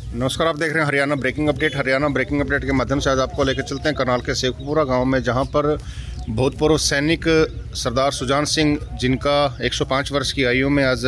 नमस्कार, आप देख रहे हैं Haryana breaking update. Haryana breaking update के माध्यम से आज आपको लेकर चलते हैं करनाल के शेखपुरा गांव में, जहां पर भूतपूर्व सैनिक सरदार सुजान सिंह, जिनका 105 वर्ष की आयु में आज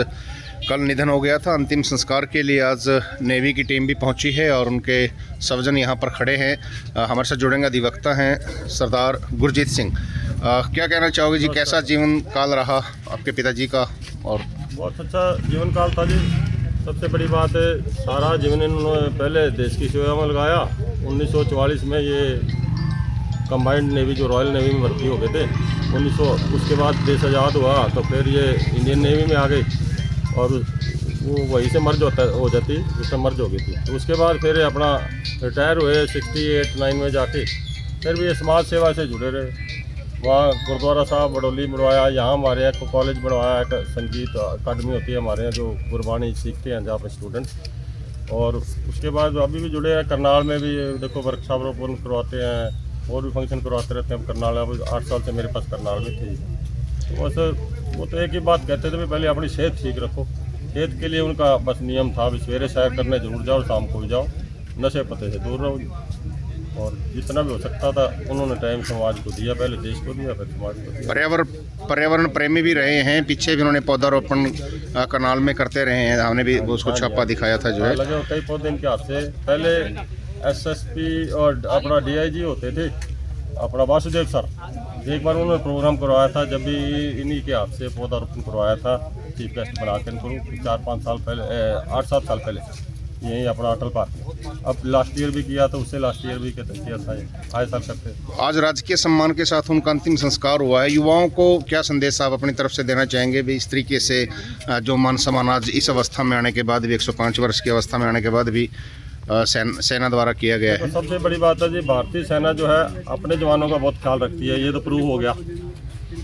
कल निधन हो गया था, अंतिम संस्कार के लिए आज नेवी की टीम भी पहुंची है और उनके स्वजन यहां पर खड़े हैं। हमारे साथ जुड़ेंगे अधिवक्ता हैं सरदार गुरजीत सिंह। क्या कहना चाहोगे जी, कैसा जीवन काल रहा आपके पिताजी का? और बहुत अच्छा जीवन काल था जी। सबसे बड़ी बात है, सारा जीवन इन्होंने पहले देश की सेवा में लगाया। 1944 में ये कंबाइंड नेवी जो रॉयल नेवी में भर्ती हो गए थे। 1900 उसके बाद देश आज़ाद हुआ तो फिर ये इंडियन नेवी में आ गई और वो वहीं से मर्ज हो जाती, उससे मर्ज हो गई थी। तो उसके बाद फिर अपना रिटायर हुए 68-9 में जाके। फिर भी ये समाज सेवा से जुड़े रहे। वहाँ गुरुद्वारा साहब बडोली बनवाया, यहाँ हमारे यहाँ को कॉलेज बनवाया, एक संगीत अकादमी होती है हमारे यहाँ जो गुरबाणी सीखते हैं जहाँ पर स्टूडेंट। और उसके बाद अभी भी जुड़े हैं करनाल में भी। देखो वर्कशॉप ओपन करवाते हैं और भी फंक्शन करवाते रहते हैं हम करनाल। अब 8 साल से मेरे पास करनाल में थी। तो बस वो तो एक ही बात कहते थे, पहले अपनी सेहत ठीक रखो। सेहत के लिए उनका बस नियम था, सवेरे सैर करने जरूर जाओ, शाम को भी जाओ, नशे पते से दूर रहो। और जितना भी हो सकता था उन्होंने टाइम समाज को दिया, पहले देश को दिया फिर समाज को दिया। पर्यावरण प्रेमी भी रहे हैं। पीछे भी उन्होंने पौधारोपण करनाल में करते रहे हैं, हमने भी उसको छापा दिखाया था जो है। लगे कई पौधे इनके हाथ से। पहले एसएसपी और अपना डीआईजी होते थे अपना वासुदेव सर, एक बार उन्होंने प्रोग्राम करवाया था जब भी इन्हीं के हाथ से पौधारोपण करवाया था, चीफ गेस्ट बना के इनको 4-5 साल पहले, 8-7 साल पहले यही अपना अटल पार्क में। अब लास्ट ईयर भी किया, तो उससे लास्ट ईयर भी किया था, आए साल करते। आज राजकीय सम्मान के साथ उनका अंतिम संस्कार हुआ है। युवाओं को क्या संदेश आप अपनी तरफ से देना चाहेंगे भी, इस तरीके से जो मान सम्मान आज इस अवस्था में आने के बाद भी, 105 वर्ष की अवस्था में आने के बाद भी सेना द्वारा किया गया है? सबसे बड़ी बात है जी, भारतीय सेना जो है अपने जवानों का बहुत ख्याल रखती है, ये तो प्रूव हो गया।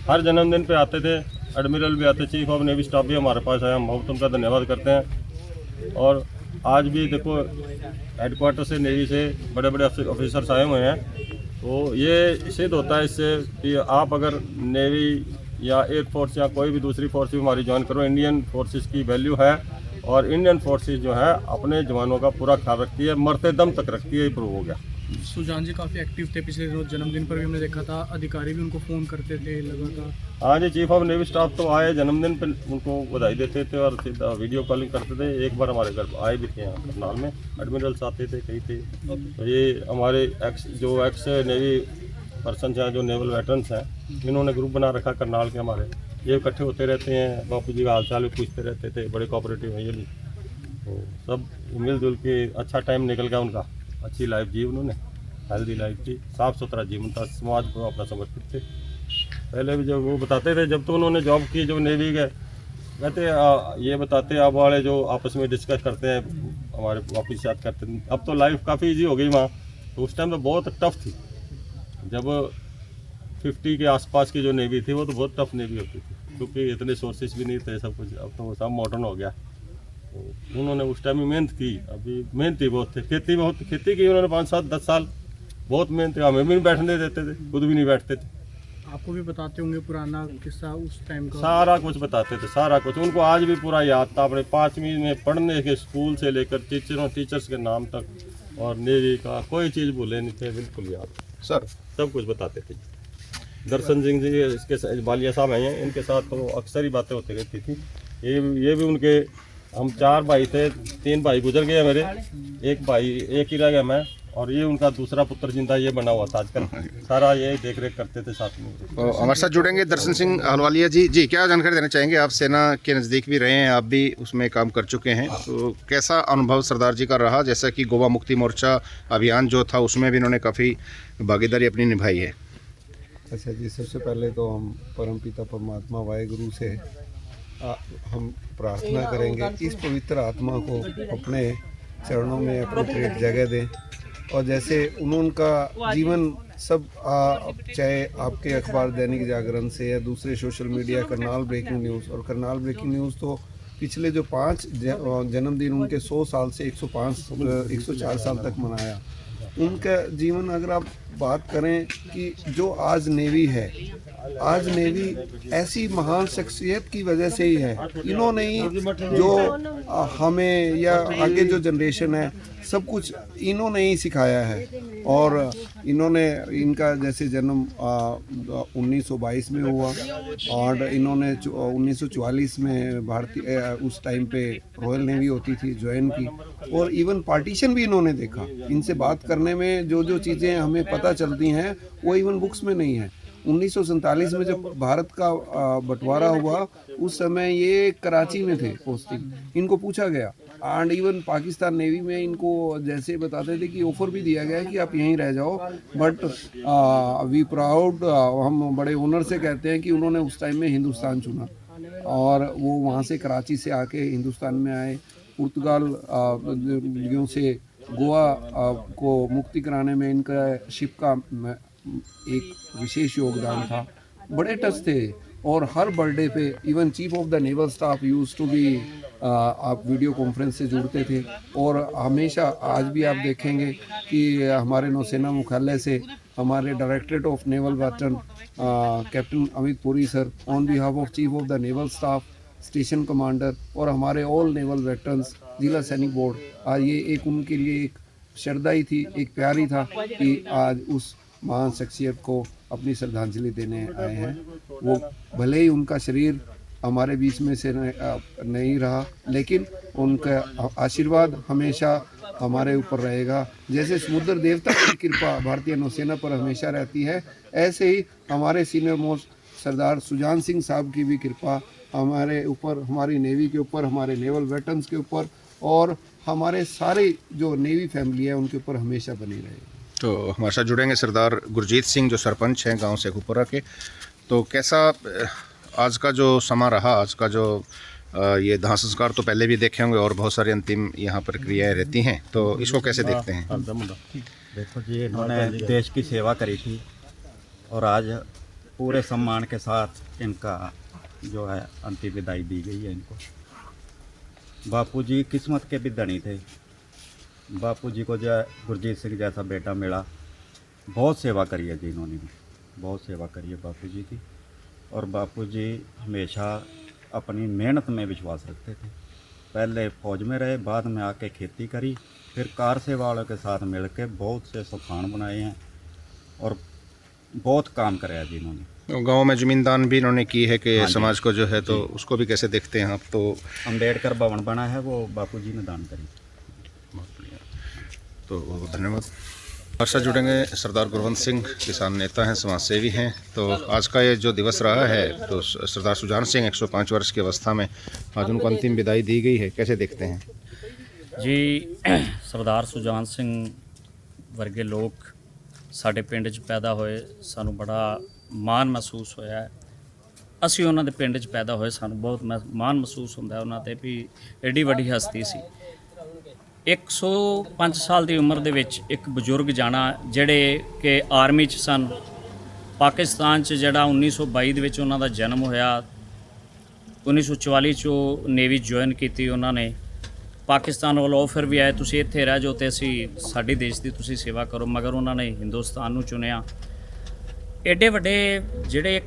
हर जन्मदिन पे आते थे, एडमिरल भी आते, चीफ ऑफ नेवी स्टाफ भी हमारे पास आया, हम बहुत उनका धन्यवाद करते हैं। और आज भी देखो हेडक्वार्टर से नेवी से बड़े बड़े ऑफिसर्स आए हुए हैं। तो ये सिद्ध होता है इससे कि आप अगर नेवी या एयरफोर्स या कोई भी दूसरी फोर्स भी हमारी ज्वाइन करो, इंडियन फोर्सेस की वैल्यू है। और इंडियन फोर्सेस जो है अपने जवानों का पूरा ख्याल रखती है, मरते दम तक रखती है, ये प्रूव हो गया। सुजान जी काफ़ी एक्टिव थे, पिछले रोज जन्मदिन पर भी हमने देखा था, अधिकारी भी उनको फ़ोन करते थे लगातार। हाँ जी, चीफ ऑफ नेवी स्टाफ तो आए जन्मदिन पर उनको बधाई देते थे और सीधा वीडियो कॉलिंग करते थे। एक बार हमारे घर आए भी थे यहाँ करनाल में, एडमिरल्स आते थे, कई थे। तो ये हमारे एक्स नेवी पर्सन हैं, जो नेवल वेटरन्स हैं, इन्होंने ग्रुप बना रखा करनाल के हमारे। ये इकट्ठे होते रहते हैं, बापू जी का हालचाल भी पूछते रहते थे, बड़े कोऑपरेटिव हैं ये भी। तो सब मिलजुल के अच्छा टाइम निकल गया उनका। अच्छी लाइफ जी उन्होंने, हेल्दी लाइफ थी, साफ़ सुथरा जीवन था, समाज को अपना समर्पित थे। पहले भी जब वो बताते थे, जब तो उन्होंने जॉब की, जो नेवी के कहते ये बताते, अब वाले जो आपस में डिस्कस करते हैं हमारे वापिस याद करते हैं। अब तो लाइफ काफ़ी इजी हो गई वहाँ, तो उस टाइम तो बहुत टफ थी। जब 50 के आसपास की जो नेवी थी वो तो बहुत टफ नेवी होती थी, क्योंकि इतने सोर्सेज भी नहीं थे सब कुछ। अब तो सब मॉडर्न हो गया। तो उन्होंने उस टाइम में मेहनत की, अभी मेहनती बहुत थे, खेती की उन्होंने 5-7-10 साल, बहुत मेहनत। हमें भी नहीं बैठने देते थे, खुद भी नहीं बैठते थे। आपको भी बताते होंगे पुराना किस्सा उस टाइम का? सारा कुछ बताते थे, सारा कुछ उनको आज भी पूरा याद था। अपने 5वीं में पढ़ने के स्कूल से लेकर टीचर्स के नाम तक, और नेवी का कोई चीज़ भूले नहीं थे, बिल्कुल याद सर सब कुछ बताते थे। दर्शन सिंह जी इसके बालिया साहब हैं, इनके साथ तो अक्सर ही बातें होती रहती थी। ये भी उनके, हम 4 भाई थे, 3 भाई गुजर गए मेरे, एक ही रह गया मैं, और ये उनका दूसरा पुत्र जिंदा ये बना हुआ था आजकल। सारा ये देख रेख करते थे साथ में। तो हमारे साथ जुड़ेंगे दर्शन सिंह अहलवालिया जी। जी, क्या जानकारी देना चाहेंगे? आप सेना के नज़दीक भी रहे हैं, आप भी उसमें काम कर चुके हैं, तो कैसा अनुभव सरदार जी का रहा? जैसा कि गोवा मुक्ति मोर्चा अभियान जो था उसमें भी इन्होंने काफ़ी भागीदारी अपनी निभाई है। अच्छा जी, सबसे पहले तो हम परमपिता परमात्मा वाहेगुरु से हम प्रार्थना करेंगे इस पवित्र आत्मा को अपने चरणों में अप्रोप्रिएट जगह दें। और जैसे उनका जीवन सब चाहे आपके अखबार दैनिक जागरण से या दूसरे social media, Karnal breaking news, और करनाल ब्रेकिंग न्यूज़ तो पिछले जो 5 जन्मदिन उनके 100 साल से 104 साल तक मनाया। उनका जीवन अगर आप बात करें कि जो आज नेवी है, आज नेवी ऐसी महान शख्सियत की वजह से ही है। इन्होंने ही जो हमें या आगे जो जनरेशन है सब कुछ इन्होंने ही सिखाया है। और इन्होंने, इनका जैसे जन्म 1922 में हुआ और इन्होंने 1944 में भारतीय उस टाइम पे रॉयल नेवी होती थी, ज्वाइन की। और इवन पार्टीशन भी इन्होंने देखा। इनसे बात करने में जो जो चीज़ें हमें पता चलती हैं वो इवन बुक्स में नहीं है। 1947 में जब भारत का बंटवारा हुआ उस समय ये कराची में थे पोस्टिंग। इनको पूछा गया एंड इवन पाकिस्तान नेवी में इनको जैसे बताते थे कि ऑफर भी दिया गया है कि आप यहीं रह जाओ, बट वी प्राउड, हम बड़े ऑनर से कहते हैं कि उन्होंने उस टाइम में हिंदुस्तान चुना और वो वहाँ से कराची से आके हिंदुस्तान में आए। पुर्तगाल से गोवा को मुक्ति कराने में इनका शिप का एक विशेष योगदान था। बड़े टच थे और हर बर्थडे पे even chief of the naval staff use to be, आप वीडियो कॉन्फ्रेंस से जुड़ते थे। और हमेशा आज भी आप देखेंगे कि हमारे नौसेना मुख्यालय से हमारे directorate of naval veteran captain Amit Puri sir on behalf of chief of the naval staff, station commander और हमारे ऑल नेवल वेटरन्स, जिला सैनिक बोर्ड, आज ये एक उनके लिए एक श्रद्धा ही थी, एक प्यार ही था कि आज उस महान शख्सियत को अपनी श्रद्धांजलि देने आए हैं। वो भले ही उनका शरीर हमारे बीच में से नहीं रहा, लेकिन उनका आशीर्वाद हमेशा हमारे ऊपर रहेगा। जैसे समुद्र देवता की कृपा भारतीय नौसेना पर हमेशा रहती है, ऐसे ही हमारे सीनियर मोस्ट सरदार सुजान सिंह साहब की भी कृपा हमारे ऊपर, हमारी नेवी के ऊपर, हमारे नेवल वेटरन्स के ऊपर और हमारे सारे जो नेवी फैमिली है उनके ऊपर हमेशा बनी रहेगी। तो हमारे साथ जुड़ेंगे सरदार गुरजीत सिंह जो सरपंच हैं गांव शेखुपुरा के। तो कैसा आज का जो समा रहा, आज का जो ये दाह संस्कार तो पहले भी देखे होंगे और बहुत सारी अंतिम यहाँ पर क्रियाएँ रहती हैं, तो इसको कैसे देखते हैं? देखो जी, इन्होंने देश की सेवा करी थी और आज पूरे सम्मान के साथ इनका जो है अंतिम विदाई दी गई है इनको। बापूजी किस्मत के भी धनी थे। बापूजी को जो गुरजीत सिंह जैसा बेटा मिला, बहुत सेवा करी है जी इन्होंने भी, बहुत सेवा करी है बापूजी की। और बापूजी हमेशा अपनी मेहनत में विश्वास रखते थे। पहले फौज में रहे, बाद में आके खेती करी, फिर कार सेवा वालों के साथ मिल के बहुत से सुखान बनाए हैं और बहुत काम कराया जी इन्होंने। तो गांव में ज़मीनदान भी इन्होंने की है कि हाँ जी। समाज को जो है, तो उसको भी कैसे देखते हैं आप? तो अम्बेडकर भवन बना है वो बापूजी ने दान करी। तो धन्यवाद। हमारे साथ जुड़ेंगे सरदार गुरवंत सिंह, किसान नेता हैं, समाज सेवी हैं। तो आज का ये जो दिवस रहा है, तो सरदार सुजान सिंह 105 वर्ष की अवस्था में आज उनको अंतिम विदाई दी गई है, कैसे देखते हैं? जी, सरदार सुजान ਸਿੰਘ ਵਰਗੇ ਲੋਕ ਸਾਡੇ ਪਿੰਡ 'ਚ ਪੈਦਾ ਹੋਏ, ਸਾਨੂੰ ਬੜਾ ਮਾਣ ਮਹਿਸੂਸ ਹੋਇਆ ਹੈ। ਅਸੀਂ ਉਹਨਾਂ ਦੇ ਪਿੰਡ 'ਚ ਪੈਦਾ ਹੋਏ, ਸਾਨੂੰ ਬਹੁਤ ਮਾਣ ਮਹਿਸੂਸ ਹੁੰਦਾ ਉਹਨਾਂ 'ਤੇ ਵੀ ਐਡੀ ਵੱਡੀ ਹਸਤੀ ਸੀ। 105 ਸਾਲ ਦੀ ਉਮਰ ਦੇ ਵਿੱਚ ਇੱਕ ਬਜ਼ੁਰਗ ਜਾਣਾ, ਜਿਹੜੇ ਕਿ ਆਰਮੀ 'ਚ ਸਨ। ਪਾਕਿਸਤਾਨ 'ਚ ਜਿਹੜਾ 1922 ਦੇ ਵਿੱਚ ਉਹਨਾਂ ਦਾ ਜਨਮ ਹੋਇਆ, 1944 'ਚ ਉਹ ਨੇਵੀ ਜੁਆਇਨ ਕੀਤੀ ਉਹਨਾਂ ਨੇ। ਪਾਕਿਸਤਾਨ ਵੱਲੋਂ ਆਫਰ ਵੀ ਆਇਆ, ਤੁਸੀਂ ਇੱਥੇ ਰਹਿ ਜਾਓ ਅਤੇ ਅਸੀਂ ਸਾਡੇ ਦੇਸ਼ ਦੀ ਤੁਸੀਂ ਸੇਵਾ ਕਰੋ, ਮਗਰ ਉਹਨਾਂ ਨੇ ਹਿੰਦੁਸਤਾਨ ਨੂੰ ਚੁਣਿਆ। ਐਡੇ ਵੱਡੇ ਜਿਹੜੇ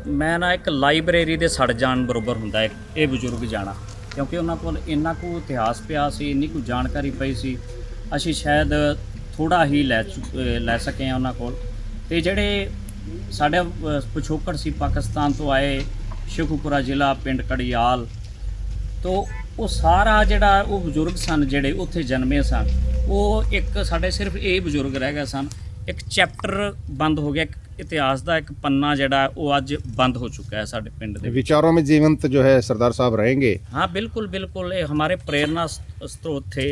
ਮੈਂ ਨਾ ਇੱਕ ਲਾਇਬ੍ਰੇਰੀ ਦੇ ਸੜ ਜਾਣ ਬਰਾਬਰ ਹੁੰਦਾ ਹੈ ਇਹ ਬਜ਼ੁਰਗ ਜਾਣਾ, ਕਿਉਂਕਿ ਉਹਨਾਂ ਕੋਲ ਇੰਨਾ ਕੁ ਇਤਿਹਾਸ ਪਿਆ ਸੀ, ਇੰਨੀ ਕੁ ਜਾਣਕਾਰੀ ਪਈ ਸੀ, ਅਸੀਂ ਸ਼ਾਇਦ ਥੋੜ੍ਹਾ ਹੀ ਲੈ ਸਕੇ ਹਾਂ ਉਹਨਾਂ ਕੋਲ। ਅਤੇ ਜਿਹੜੇ ਸਾਡੇ ਪਿਛੋਕੜ ਸੀ ਪਾਕਿਸਤਾਨ ਤੋਂ ਆਏ, ਸ਼ੇਖੂਪੁਰਾ ਜ਼ਿਲ੍ਹਾ, ਪਿੰਡ ਕੜਿਆਲ, ਤੋਂ ਉਹ ਸਾਰਾ ਜਿਹੜਾ ਉਹ ਬਜ਼ੁਰਗ ਸਨ ਜਿਹੜੇ ਉੱਥੇ ਜਨਮੇ ਸਨ, ਉਹ ਇੱਕ ਸਾਡੇ ਸਿਰਫ ਇਹ ਬਜ਼ੁਰਗ ਰਹਿ ਗਏ ਸਨ। ਇੱਕ ਚੈਪਟਰ ਬੰਦ ਹੋ ਗਿਆ, ਇੱਕ इतिहास का एक पन्ना जड़ा वो अज बंद हो चुका है साढ़े पिंड दे। विचारों में जीवंत जो है सरदार साहब रहेंगे। हाँ बिल्कुल बिल्कुल, ये हमारे प्रेरणा स्रोत थे,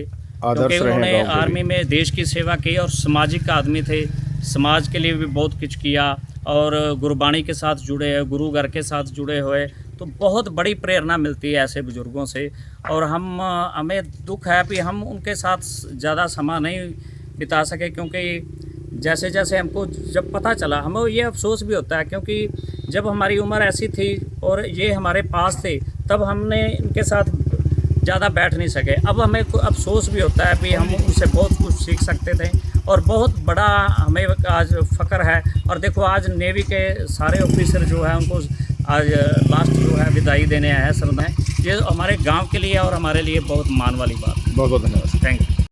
आदर्श क्योंकि उन्होंने रहे आर्मी में देश की सेवा की और सामाजिक आदमी थे, समाज के लिए भी बहुत कुछ किया और गुरबाणी के साथ जुड़े हैं, गुरु घर के साथ जुड़े हुए, तो बहुत बड़ी प्रेरणा मिलती है ऐसे बुज़ुर्गों से। और हमें दुख है कि हम उनके साथ ज़्यादा समय नहीं बिता सके, क्योंकि जैसे जैसे हमको जब पता चला, हमें ये अफसोस भी होता है, क्योंकि जब हमारी उम्र ऐसी थी और ये हमारे पास थे, तब हमने इनके साथ ज़्यादा बैठ नहीं सके। अब हमें अफसोस भी होता है कि हम उनसे बहुत कुछ सीख सकते थे और बहुत बड़ा हमें आज फ़ख्र है। और देखो आज नेवी के सारे ऑफिसर जो है उनको आज लास्ट जो है विदाई देने आए हैं, श्रद्धाएँ। ये हमारे गांव के लिए और हमारे लिए बहुत मान वाली बात है। बहुत बहुत धन्यवाद। Thank you.